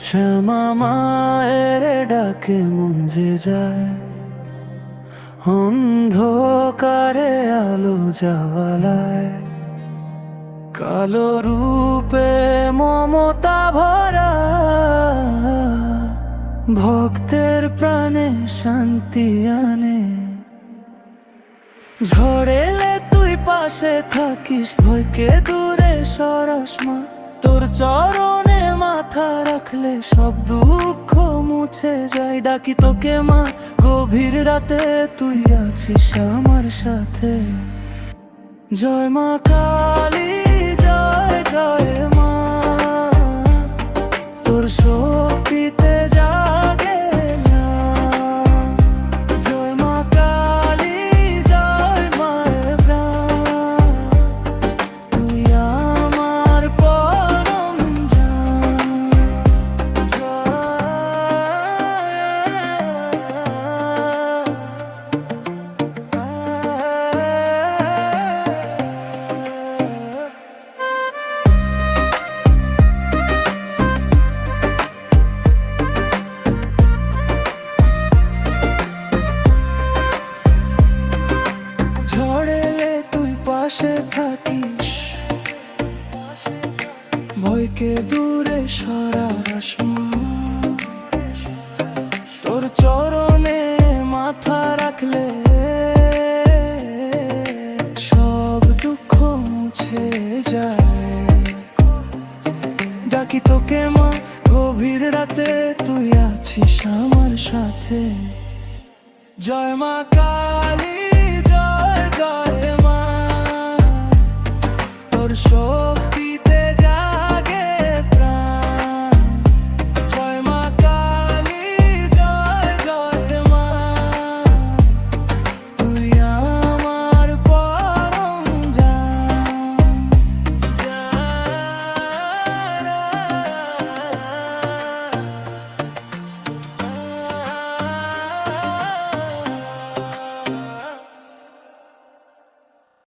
শ্যামা মায়ের ডাকে মন যে যায়, অন্ধকারে আলো জ্বালায়। কালো রূপে মমতা ভরা, ভক্তের প্রাণে শান্তি আনে। ঝড় এলে তুই পাশে থাকিস, ভয়কে দূরে সরাস মা। তোর চরণে মাথা রাখলে সব দুঃখ মুছে যায়। ডাকি তোকে মা, গভীর রাতে তুই আছিস আমার সাথে। জয় মা কালী, জয় জয় মা, তোর শক্তিতে জাগে না। জয় মা কালী, জয় মায়ের প্রাণ, তুই আমার পরম জান। ঝড় এলে তুই পাশে থাকিস, ভয়কে দূরে সরাস মা। তোর চরণে মাথা রাখলে সব দুঃখ মুছে যায়। ডাকি তোকে মা, গভীর রাতে তুই আছিস আমার সাথে। জয় মা কালী, জয় জয় মা, তোর